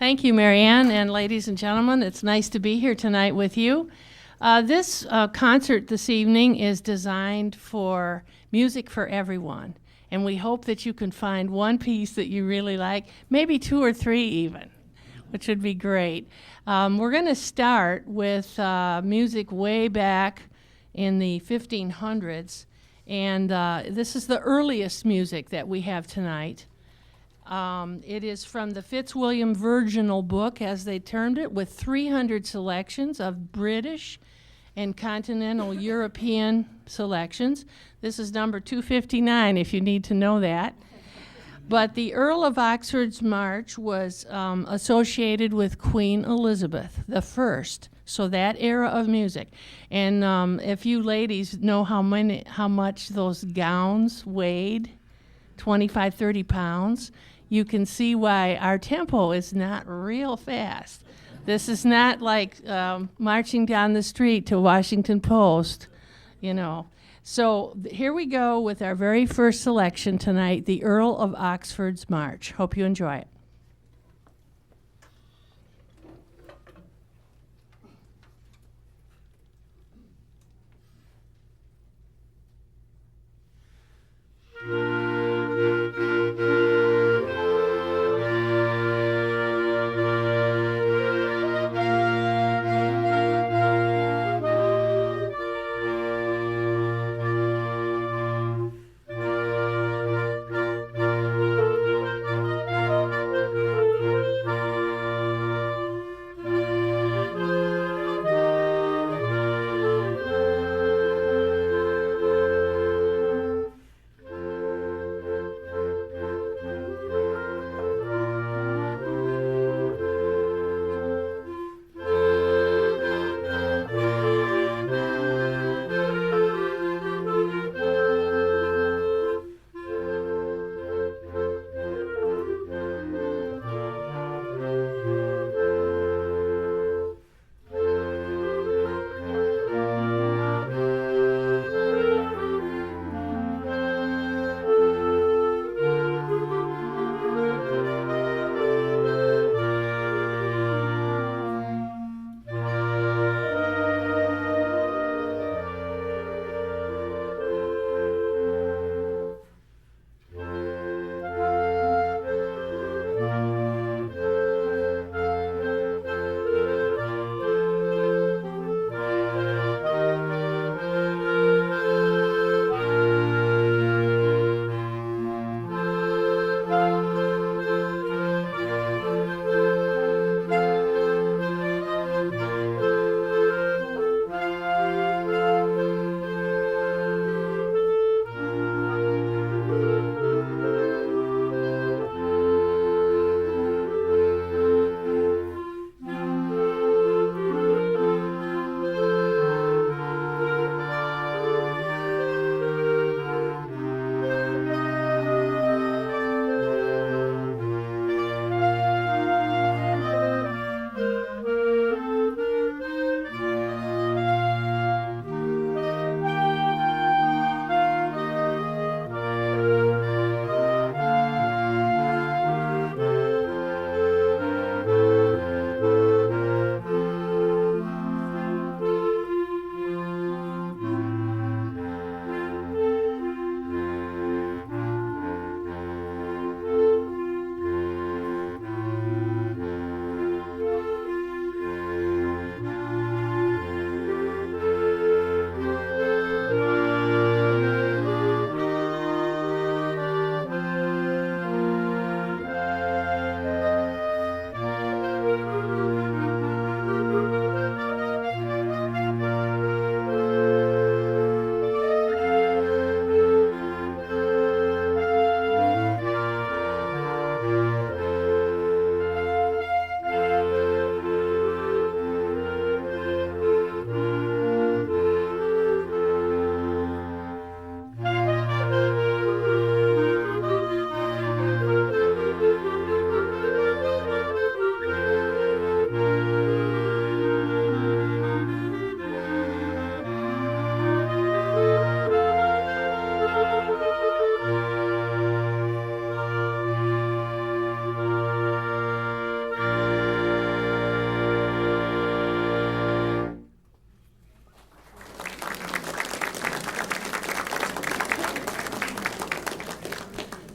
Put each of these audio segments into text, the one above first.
Thank you, Marianne, and ladies and gentlemen. It's nice to be here tonight with you. This concert this evening is designed for music for everyone, and we hope that you can find one piece that you really like, maybe two or three even, which would be great. We're going to start with music way back in the 1500s, and this is the earliest music that we have tonight. It is from the Fitzwilliam Virginal Book, as they termed it, with 300 selections of British and continental European selections. This is number 259, if you need to know that. But the Earl of Oxford's March was associated with Queen Elizabeth I, so that era of music. And if you ladies know how much those gowns weighed, 25, 30 pounds, you can see why our tempo is not real fast. This is not like marching down the street to Washington Post, you know. So here we go with our very first selection tonight, the Earl of Oxford's March. Hope you enjoy it.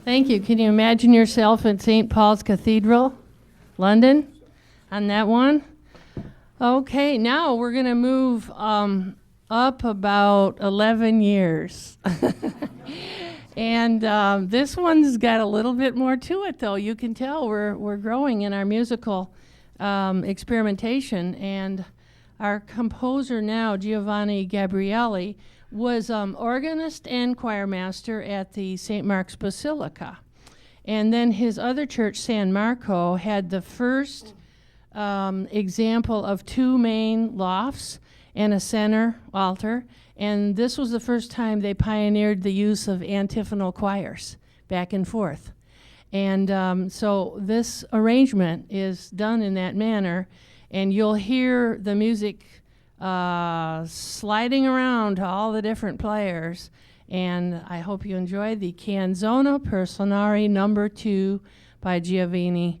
Thank you. Can you imagine yourself in St. Paul's Cathedral, London, on that one? Okay, now we're going to move up about 11 years. And this one's got a little bit more to it, though. You can tell we're growing in our musical experimentation. And our composer now, Giovanni Gabrielli, was organist and choir master at the St. Mark's Basilica. And then his other church, San Marco, had the first example of two main lofts and a center altar. And this was the first time they pioneered the use of antiphonal choirs back and forth. And so this arrangement is done in that manner, and you'll hear the music sliding around to all the different players. And I hope you enjoy the Canzone per Sonare No. 2 by Giovanni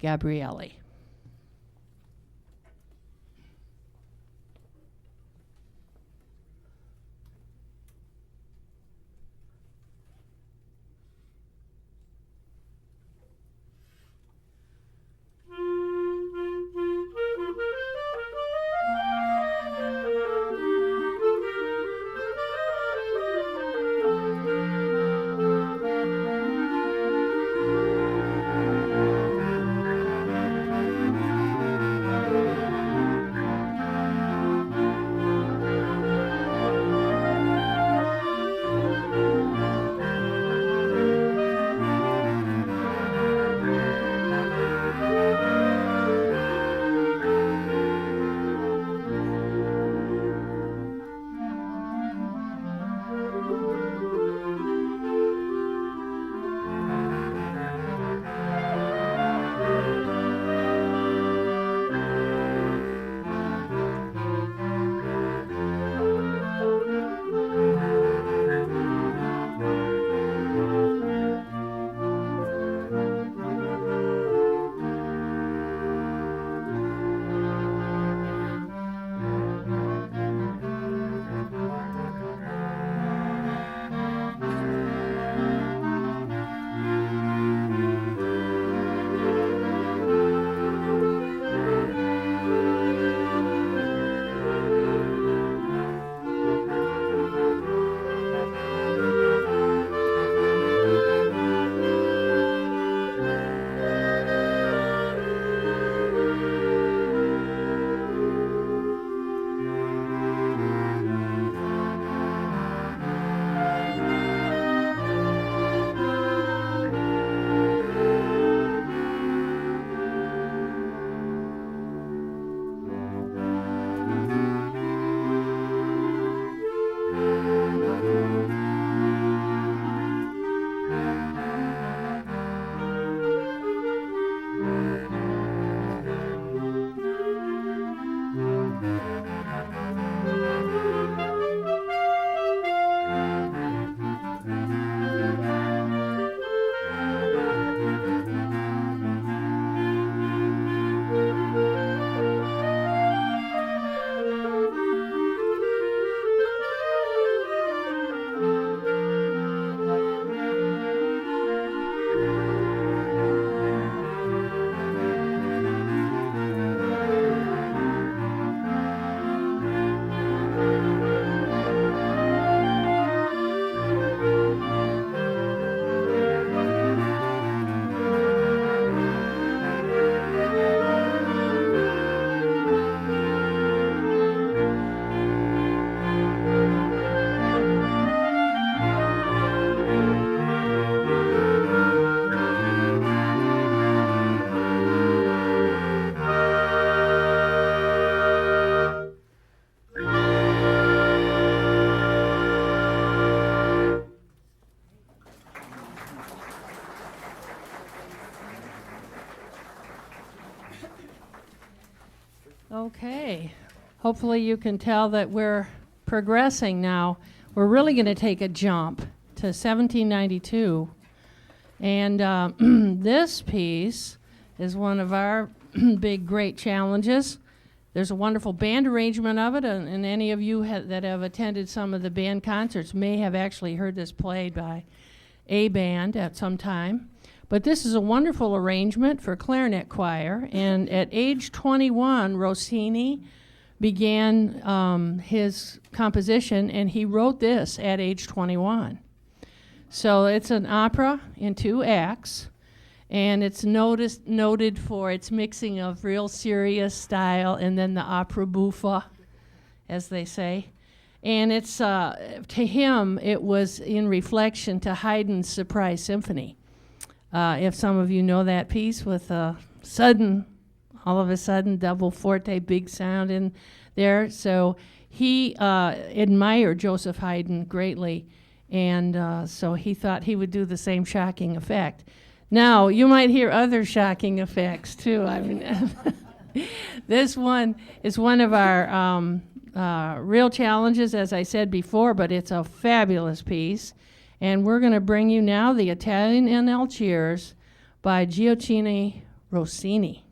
Gabrielli. Okay. Hopefully you can tell that we're progressing now. We're really going to take a jump to 1792. And this piece is one of our big, great challenges. There's a wonderful band arrangement of it, and any of you that have attended some of the band concerts may have actually heard this played by A band at some time. But this is a wonderful arrangement for clarinet choir. And at age 21, Rossini began his composition, and he wrote this at age 21. So it's an opera in 2 acts, and it's noted for its mixing of real serious style and then the opera buffa, as they say. And it's, to him, it was in reflection to Haydn's Surprise Symphony. If some of you know that piece with all of a sudden, double forte, big sound in there. So he admired Joseph Haydn greatly, and so he thought he would do the same shocking effect. Now, you might hear other shocking effects, too. I mean, this one is one of our real challenges, as I said before, but it's a fabulous piece. And we're going to bring you now the Italian in Algiers by Gioacchino Rossini.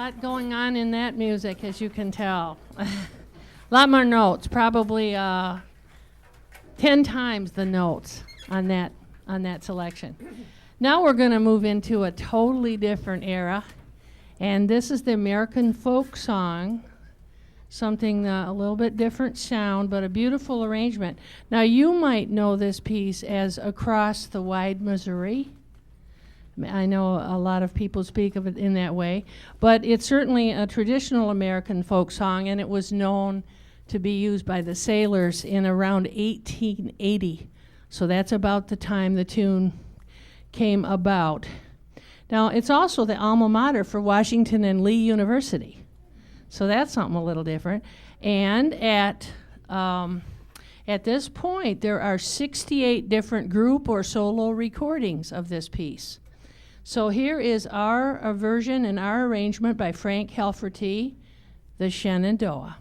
lot going on in that music, as you can tell. A lot more notes, probably 10 times the notes on that selection. Now we're going to move into a totally different era, and this is the American folk song, something a little bit different sound, but a beautiful arrangement. Now you might know this piece as Across the Wide Missouri. I know a lot of people speak of it in that way, but it's certainly a traditional American folk song, and it was known to be used by the sailors in around 1880. So that's about the time the tune came about. Now, it's also the alma mater for Washington and Lee University. So that's something a little different. And at this point, there are 68 different group or solo recordings of this piece. So here is our version and our arrangement by Frank Helferty, the Shenandoah.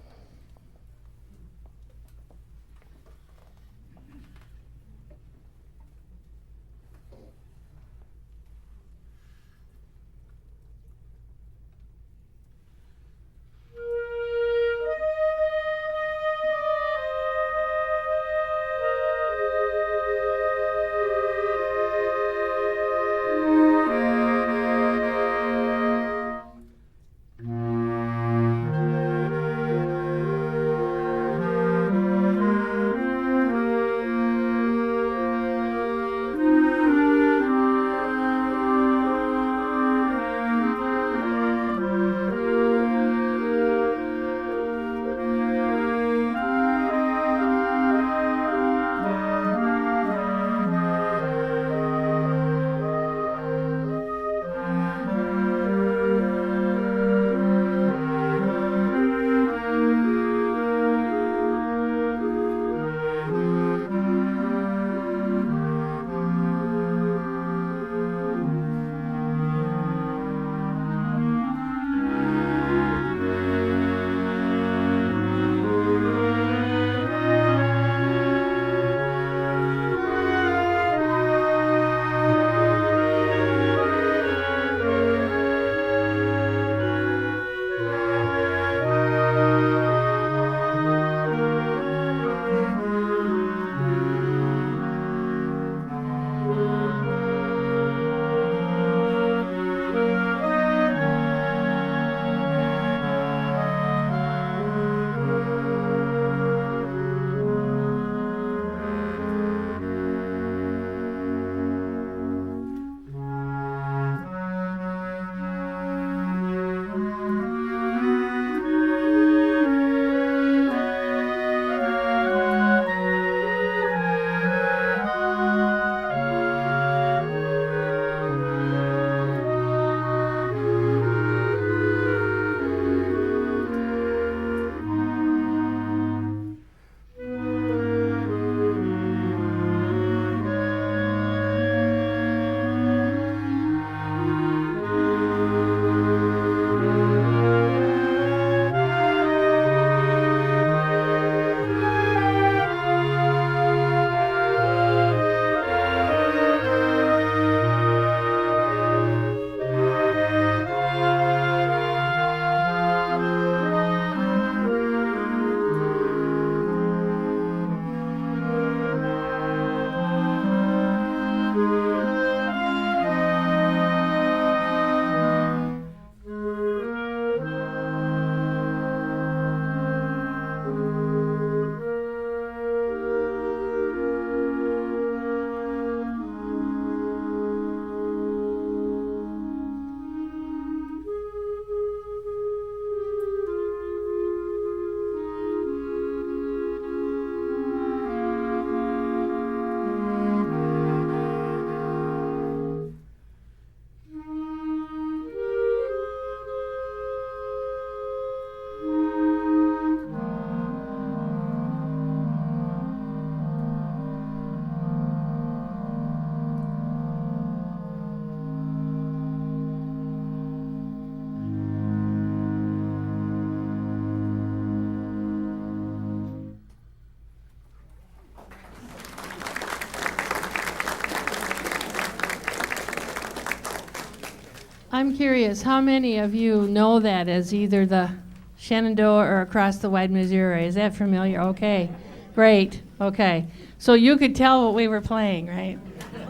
I'm curious, how many of you know that as either the Shenandoah or Across the Wide Missouri? Is that familiar? Okay, great, okay. So you could tell what we were playing, right?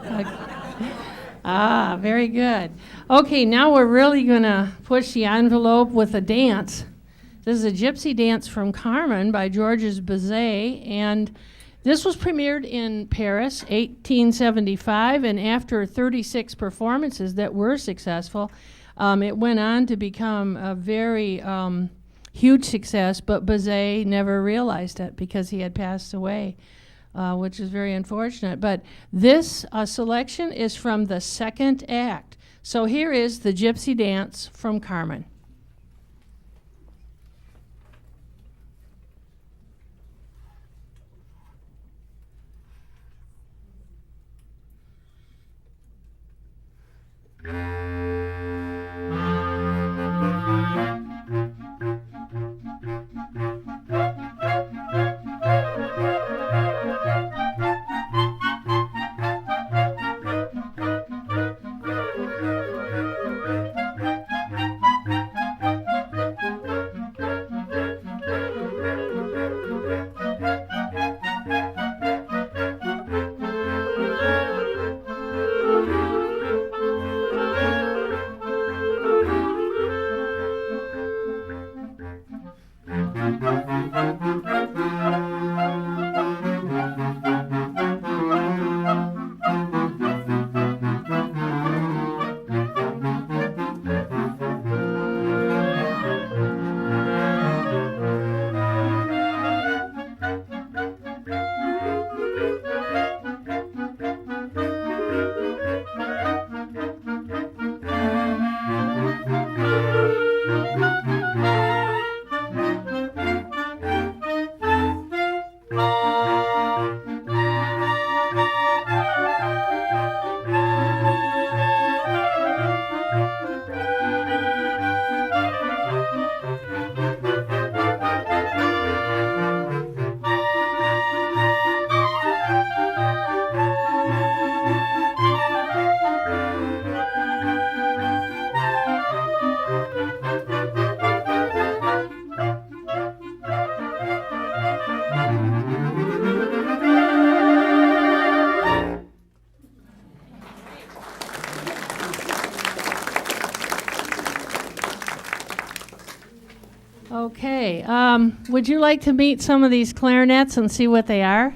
Okay. Very good. Okay, now we're really gonna push the envelope with a dance. This is a gypsy dance from Carmen by Georges Bizet, and this was premiered in Paris, 1875, and after 36 performances that were successful, it went on to become a very huge success, but Bizet never realized it because he had passed away, which is very unfortunate. But this selection is from the second act. So here is the Gypsy Dance from Carmen. Okay, would you like to meet some of these clarinets and see what they are?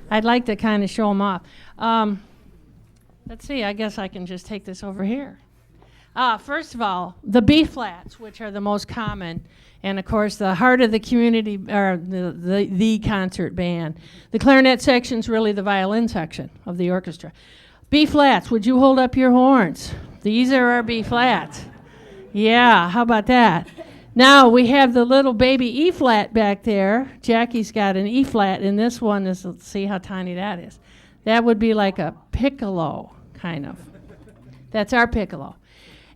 I'd like to kind of show them off. Let's see, I guess I can just take this over here. First of all, the B-flats, which are the most common, and of course the heart of the community, or the concert band. The clarinet section's really the violin section of the orchestra. B-flats, would you hold up your horns? These are our B-flats. Yeah, how about that? Now we have the little baby E-flat back there. Jackie's got an E-flat, and this one is, let's see how tiny that is. That would be like a piccolo, kind of. That's our piccolo.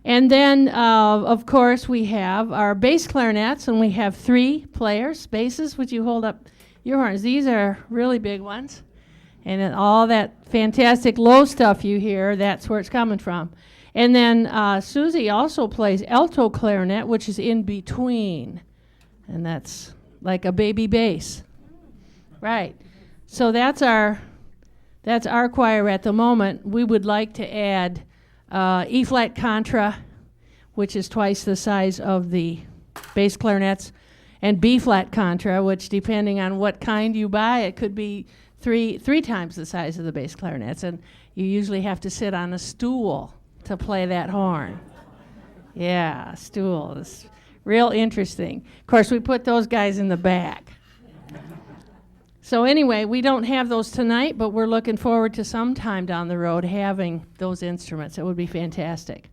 And then, of course, we have our bass clarinets, and we have 3 players. Basses, would you hold up your horns? These are really big ones. And then all that fantastic low stuff you hear, that's where it's coming from. And then Susie also plays alto clarinet, which is in between. And that's like a baby bass. Right. So that's our choir at the moment. We would like to add E-flat contra, which is twice the size of the bass clarinets, and B-flat contra, which depending on what kind you buy, it could be three times the size of the bass clarinets. And you usually have to sit on a stool to play that horn. Yeah, stool. It's real interesting. Of course, we put those guys in the back. So anyway, we don't have those tonight, but we're looking forward to sometime down the road having those instruments. It would be fantastic.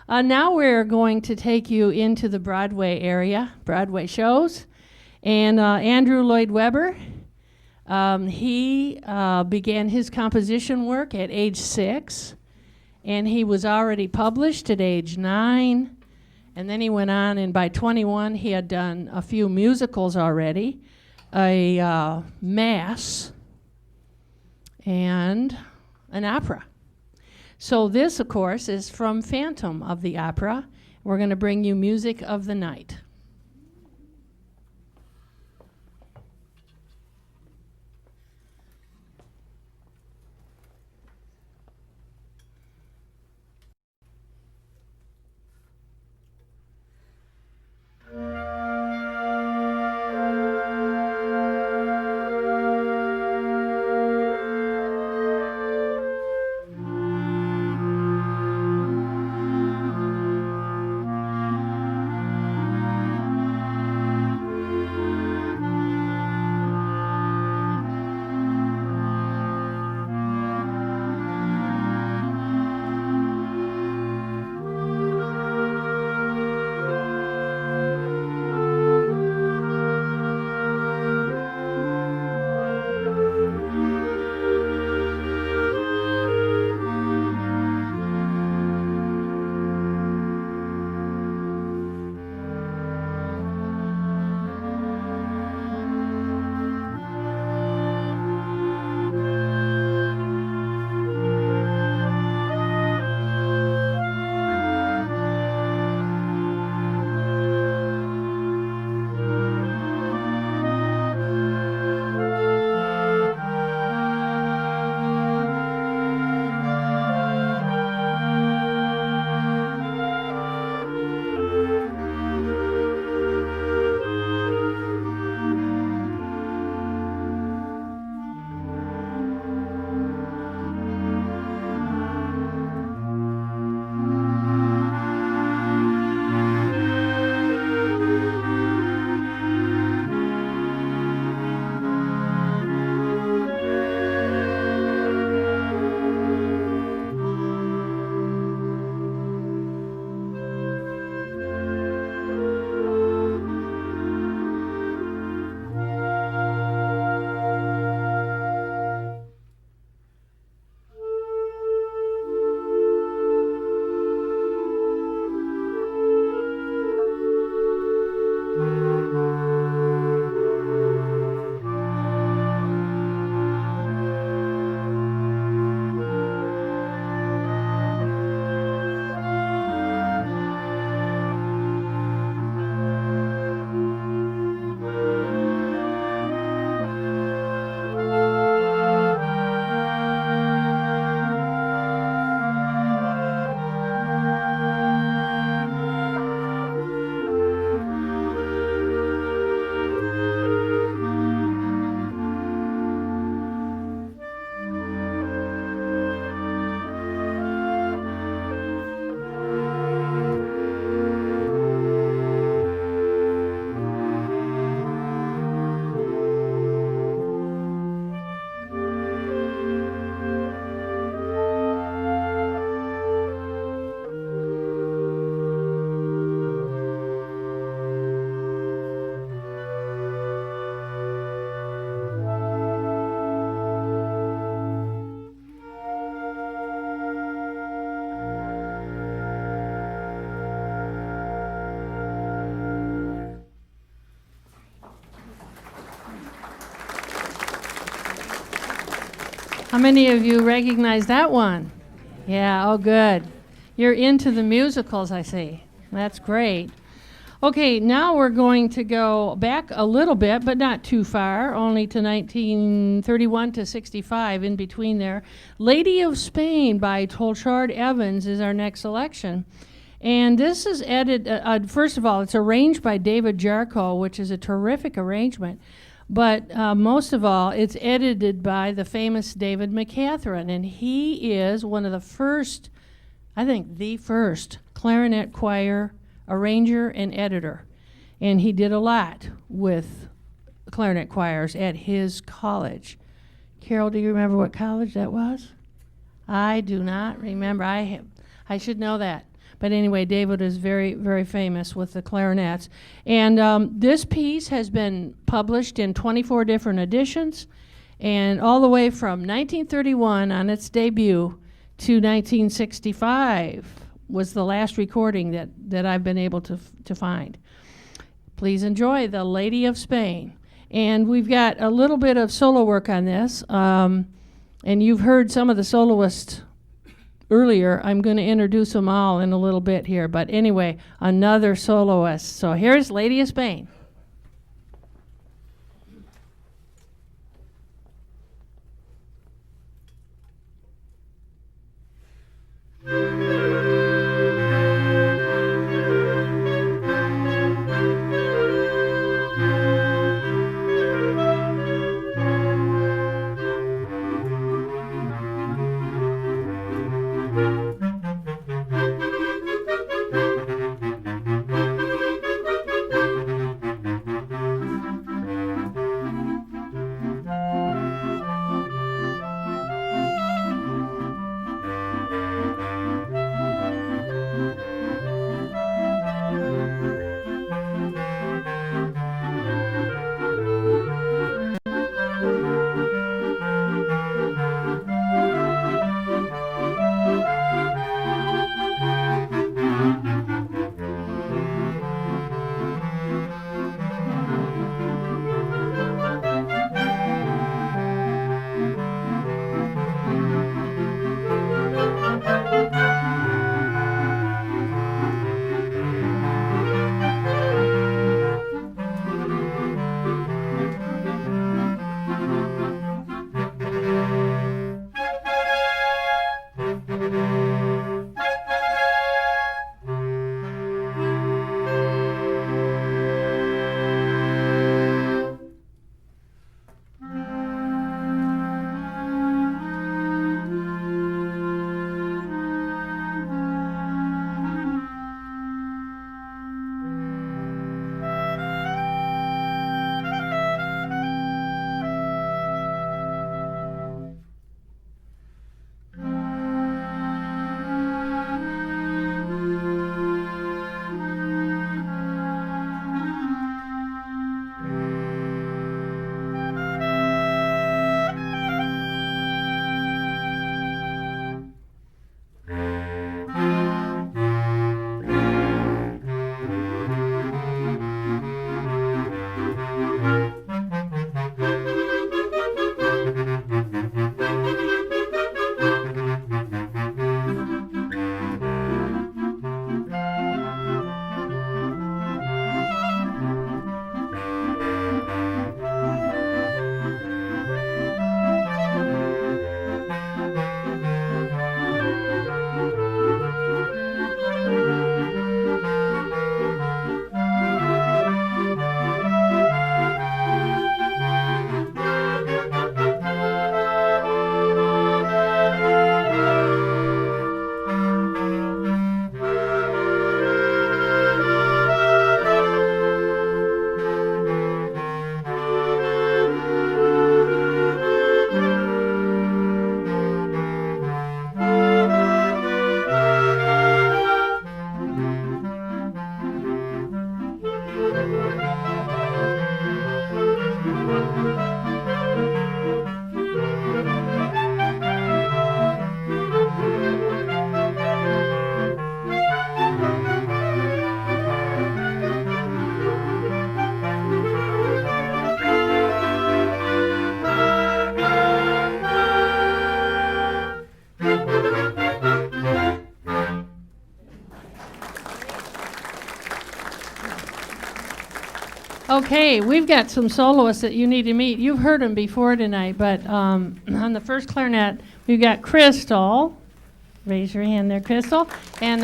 Now we're going to take you into the Broadway area, Broadway shows. And Andrew Lloyd Webber, he began his composition work at age 6. And he was already published at age 9. And then he went on, and by 21, he had done a few musicals already, a mass, and an opera. So this, of course, is from Phantom of the Opera. We're going to bring you Music of the Night. How many of you recognize that one? Yeah, oh good. You're into the musicals, I see. That's great. Okay, now we're going to go back a little bit, but not too far, only to 1931 to 65, in between there. Lady of Spain by Tolchard Evans is our next selection. And this is first of all, it's arranged by David Jarko, which is a terrific arrangement. But most of all, it's edited by the famous David McCatherine, and he is one of the first, I think the first, clarinet choir arranger and editor. And he did a lot with clarinet choirs at his college. Carol, do you remember what college that was? I do not remember. I should know that. But anyway, David is very, very famous with the clarinets. And this piece has been published in 24 different editions, and all the way from 1931 on its debut to 1965 was the last recording that I've been able to find. Please enjoy The Lady of Spain. And we've got a little bit of solo work on this, and you've heard some of the soloists earlier. I'm going to introduce them all in a little bit here. But anyway, another soloist. So here's Lady of Spain. Okay, we've got some soloists that you need to meet. You've heard them before tonight, but on the first clarinet, we've got Crystal. Raise your hand there, Crystal. And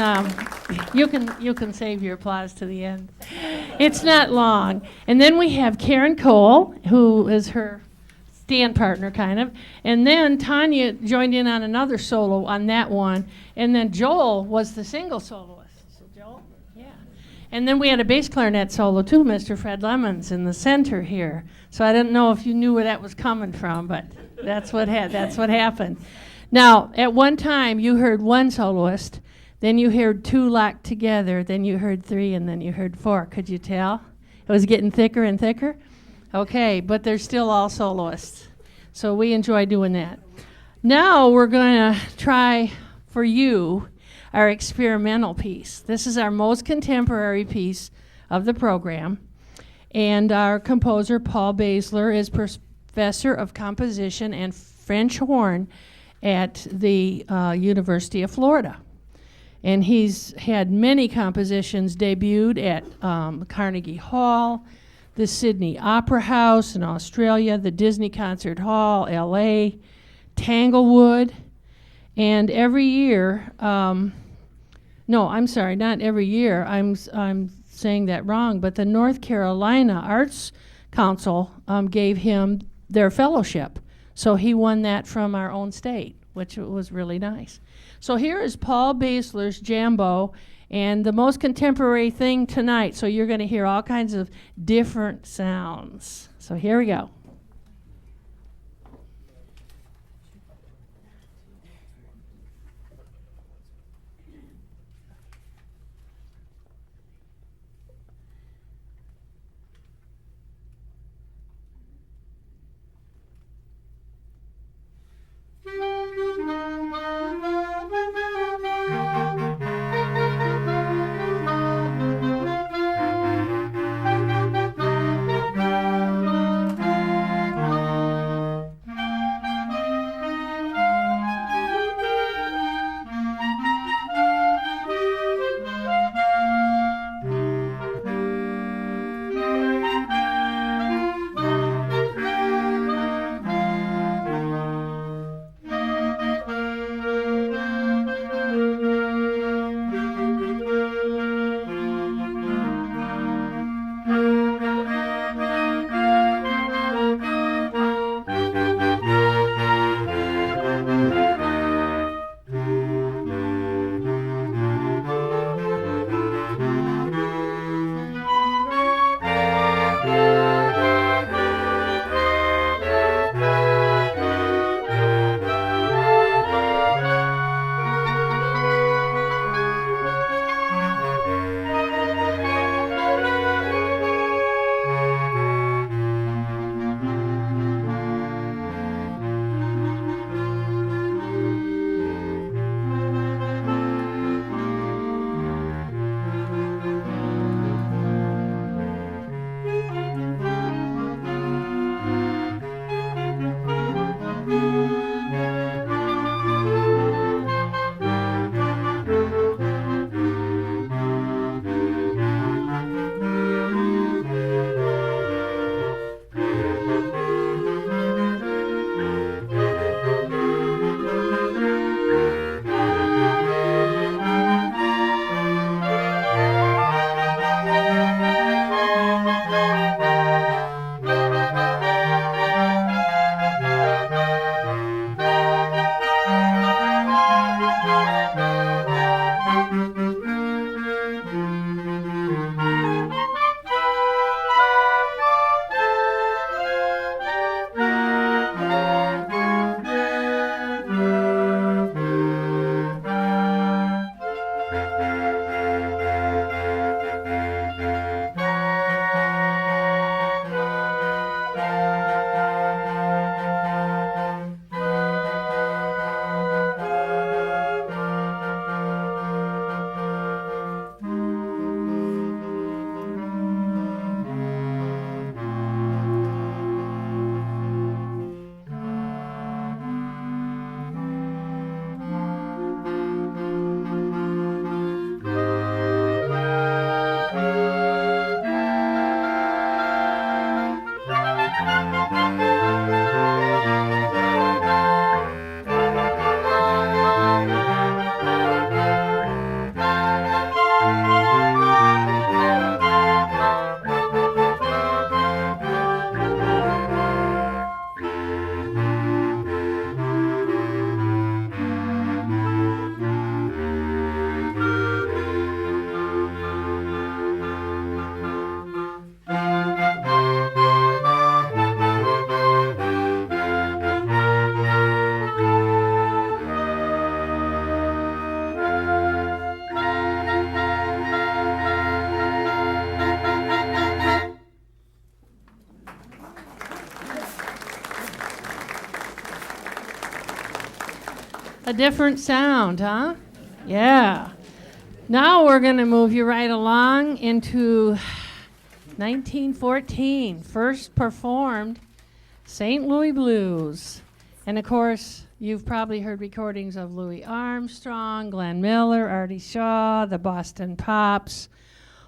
you can save your applause to the end. It's not long. And then we have Karen Cole, who is her stand partner, kind of. And then Tanya joined in on another solo on that one. And then Joel was the single soloist. So Joel, yeah. And then we had a bass clarinet solo too, Mr. Fred Lemons in the center here. So I didn't know if you knew where that was coming from, but that's what happened. Now, at one time, you heard one soloist, then you heard two locked together, then you heard three, and then you heard four. Could you tell? It was getting thicker and thicker? Okay, but they're still all soloists. So we enjoy doing that. Now we're going to try for you our experimental piece. This is our most contemporary piece of the program. And our composer, Paul Basler, is professor of composition and French horn at the University of Florida. And he's had many compositions debuted at Carnegie Hall, the Sydney Opera House in Australia, the Disney Concert Hall, LA, Tanglewood, and every year, no, I'm sorry, not every year, I'm saying that wrong, but the North Carolina Arts Council gave him their fellowship. So he won that from our own state, which was really nice. So here is Paul Basler's Jambo, and the most contemporary thing tonight, so you're going to hear all kinds of different sounds. So here we go. A different sound, huh? Yeah. Now we're going to move you right along into 1914, first performed St. Louis Blues. And of course, You've probably heard recordings of Louis Armstrong, Glenn Miller, Artie Shaw, the Boston Pops.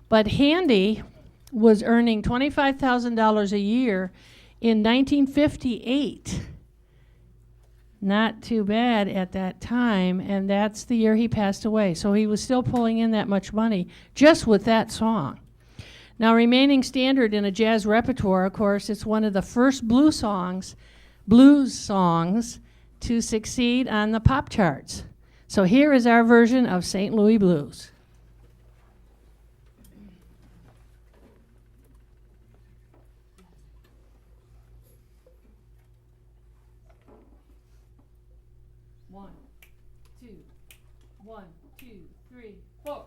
But Handy was earning $25,000 a year in 1958. Not too bad at that time, and that's the year he passed away. So he was still pulling in that much money just with that song. Now, remaining standard in a jazz repertoire, of course, it's one of the first blues songs to succeed on the pop charts. So here is our version of St. Louis Blues. One, two, three, four.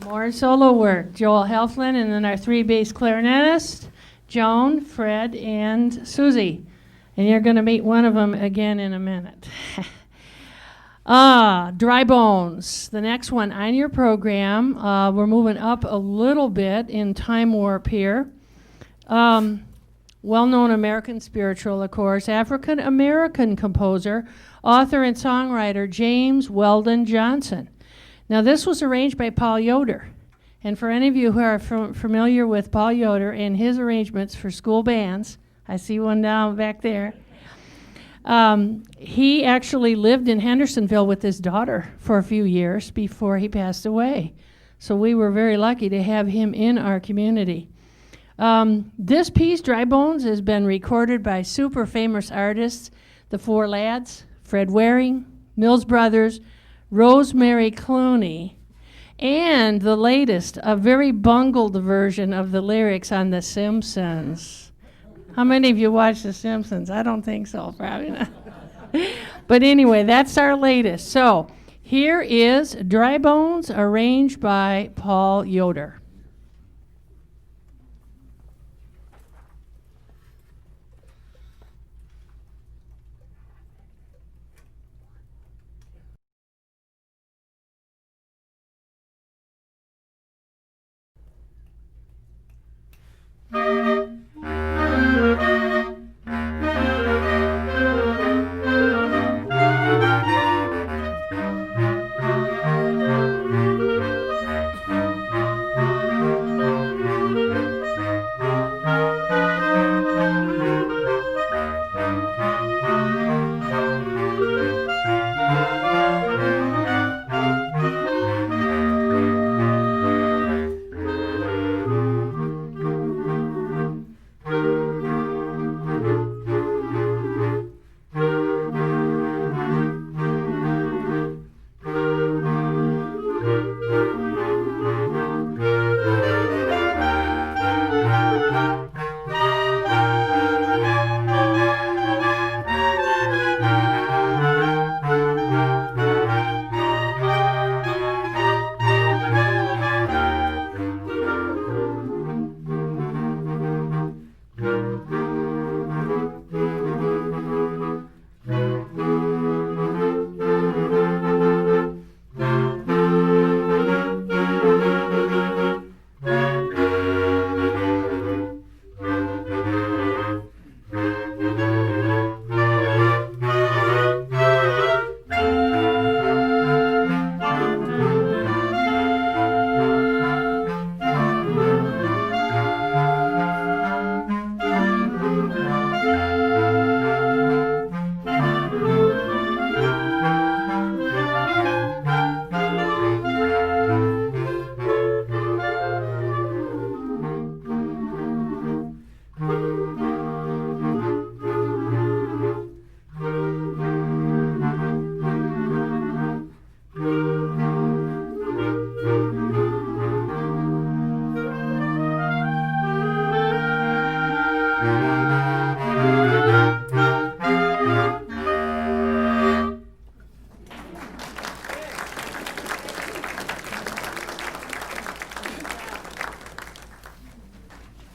More solo work. Joel Helflin, and then our three bass clarinetists, Joan, Fred, and Susie. And you're going to meet one of them again in a minute. Dry Bones, the next one on your program. We're moving up a little bit in time warp here. Well-known American spiritual, of course, African-American composer, author, and songwriter James Weldon Johnson. Now, this was arranged by Paul Yoder. And for any of you who are familiar with Paul Yoder and his arrangements for school bands, I see one down back there. He actually lived in Hendersonville with his daughter for a few years before he passed away. So we were very lucky to have him in our community. This piece, Dry Bones, has been recorded by super famous artists, the Four Lads, Fred Waring, Mills Brothers, Rosemary Clooney, and the latest, a very bungled version of the lyrics on The Simpsons. How many of you watch The Simpsons? I don't think so, probably not. But anyway, that's our latest. So Here is Dry Bones, arranged by Paul Yoder.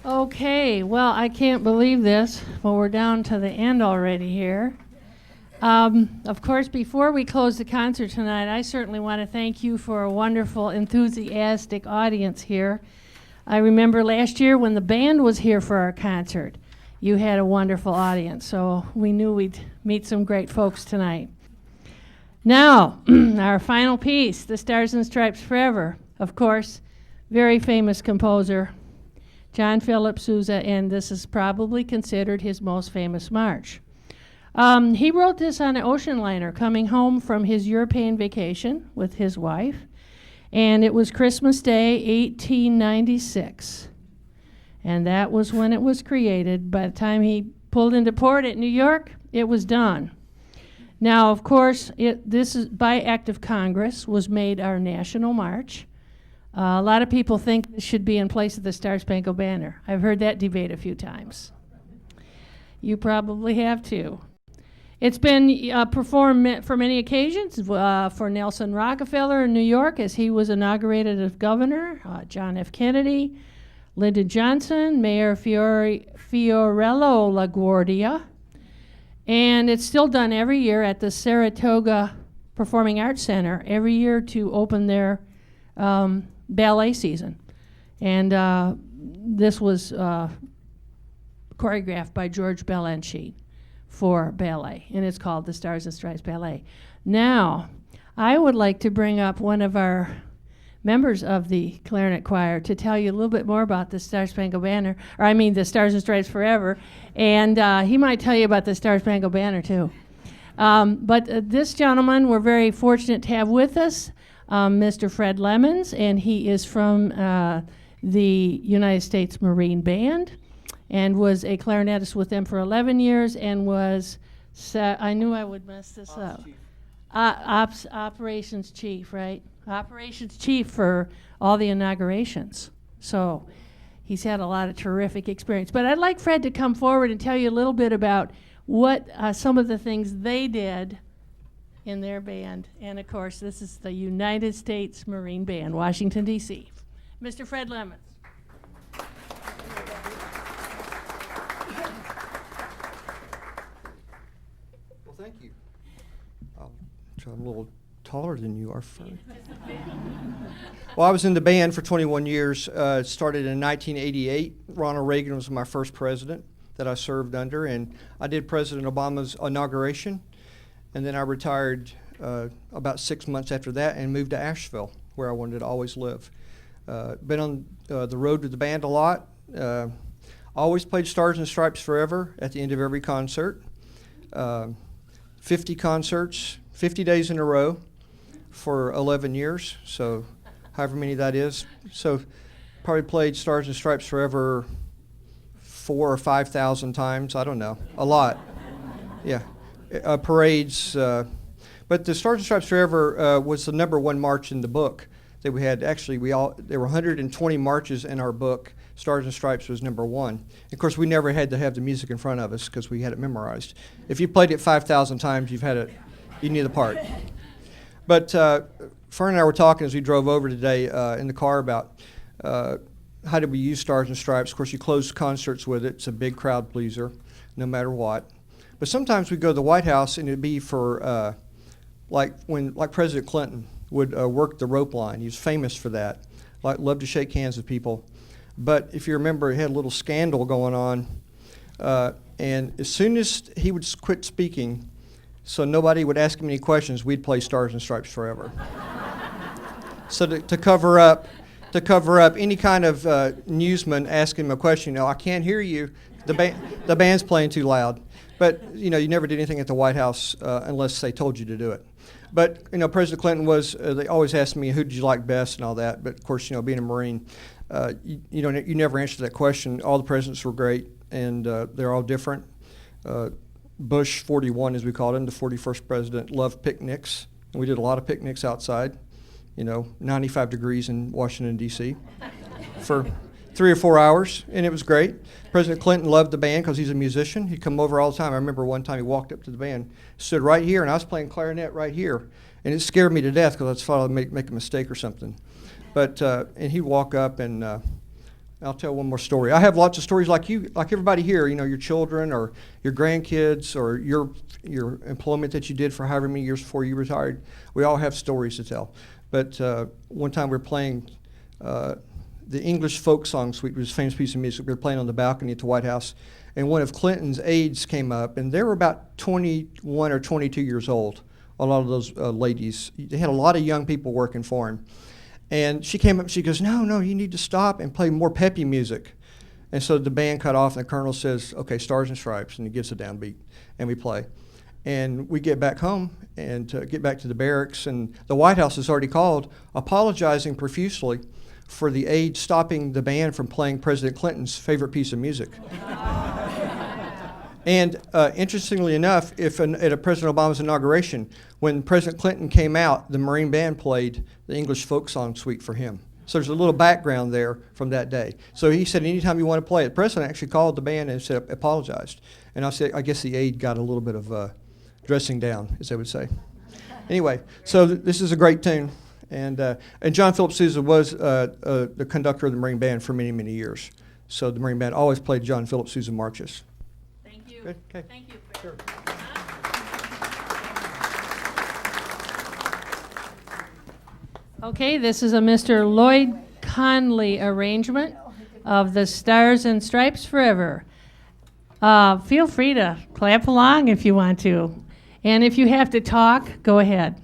Okay, well, I can't believe this, but we're down to the end already here. Of course, before we close the concert tonight, I certainly want to thank you for a wonderful, enthusiastic audience here. I remember last year when the band was here for our concert, you had a wonderful audience, so we knew we'd meet some great folks tonight. Now, our final piece, The Stars and Stripes Forever. Of course, very famous composer, John Philip Sousa, and this is probably considered his most famous march. He wrote this on an ocean liner coming home from his European vacation with his wife, and it was Christmas Day, 1896. And that was when it was created. By the time he pulled into port at New York, it was done. Now, of course, this is by act of Congress was made our national march. A lot of people think this should be in place of the Star-Spangled Banner. I've heard that debate a few times. You probably have too. It's been performed for many occasions for Nelson Rockefeller in New York as he was inaugurated as governor, John F. Kennedy, Lyndon Johnson, Mayor Fiorello LaGuardia, and it's still done every year at the Saratoga Performing Arts Center every year to open their ballet season. And this was choreographed by George Balanchine for ballet, and it's called the Stars and Stripes Ballet. Now, I would like to bring up one of our members of the clarinet choir to tell you a little bit more about the Star-Spangled Banner, or I mean the Stars and Stripes Forever, and he might tell you about the Star-Spangled Banner too. But this gentleman we're very fortunate to have with us, Mr. Fred Lemons, and he is from the United States Marine Band and was a clarinetist with them for 11 years and was, I knew I would mess this up. Operations chief, right? Operations chief for all the inaugurations. So he's had a lot of terrific experience. But I'd like Fred to come forward and tell you a little bit about what some of the things they did in their band. And of course, this is the United States Marine Band, Washington, D.C. Mr. Fred Lemons. Well, thank you. I'm a little taller than you are, Fred. Well, I was in the band for 21 years. Started in 1988. Ronald Reagan was my first president that I served under, and I did President Obama's inauguration. And then I retired about 6 months after that and moved to Asheville, where I wanted to always live. Been on the road with the band a lot. Always played Stars and Stripes Forever at the end of every concert. 50 concerts, 50 days in a row for 11 years, so however many that is. So probably played Stars and Stripes Forever 4,000 or 5,000 times. I don't know, a lot. Yeah, parades. But the Stars and Stripes Forever was the #1 march in the book that we had. Actually, there were 120 marches in our book. Stars and Stripes was '1. Of course, we never had to have the music in front of us because we had it memorized. If you played it 5,000 times, you knew the part. But Fern and I were talking as we drove over today in the car about how did we use Stars and Stripes. Of course, you close concerts with it. It's a big crowd pleaser, no matter what. But sometimes we go to the White House and it'd be for like President Clinton would work the rope line. He was famous for that. Loved to shake hands with people. But if you remember, he had a little scandal going on. And as soon as he would quit speaking, so nobody would ask him any questions, we'd play Stars and Stripes Forever. So to cover up any kind of newsman asking him a question, I can't hear you. The band's playing too loud. But you never did anything at the White House unless they told you to do it. But President Clinton they always asked me who did you like best and all that. But of course, being a Marine, you never answered that question. All the presidents were great, and they're all different. Bush 41, as we called him, the 41st president, loved picnics, and we did a lot of picnics outside. 95 degrees in Washington, D.C. for 3 or 4 hours, and it was great. President Clinton loved the band because he's a musician. He'd come over all the time. I remember one time he walked up to the band, stood right here, and I was playing clarinet right here. And it scared me to death because I thought I'd make a mistake or something. But and he'd walk up, and I'll tell one more story. I have lots of stories like everybody here, your children or your grandkids or your employment that you did for however many years before you retired. We all have stories to tell. But one time we were playing the English folk song suite, which was a famous piece of music. We were playing on the balcony at the White House, and one of Clinton's aides came up, and they were about 21 or 22 years old, a lot of those ladies. They had a lot of young people working for him. And she came up and she goes, no, you need to stop and play more peppy music. And so the band cut off, and the colonel says, okay, Stars and Stripes, and he gives a downbeat, and we play. And we get back home and get back to the barracks, and the White House is already called, apologizing profusely for the aide stopping the band from playing President Clinton's favorite piece of music. And interestingly enough, at President Obama's inauguration, when President Clinton came out, the Marine Band played the English folk song suite for him. So there's a little background there from that day. So he said, anytime you want to play it. The president actually called the band and said, apologized. And I guess the aide got a little bit of dressing down, as they would say. Anyway, so this is a great tune. And John Philip Sousa was the conductor of the Marine Band for many, many years. So the Marine Band always played John Philip Sousa marches. Thank you. Good? Okay. Thank you. Sure. Okay, this is a Mr. Lloyd Conley arrangement of the Stars and Stripes Forever. Feel free to clap along if you want to. And if you have to talk, go ahead.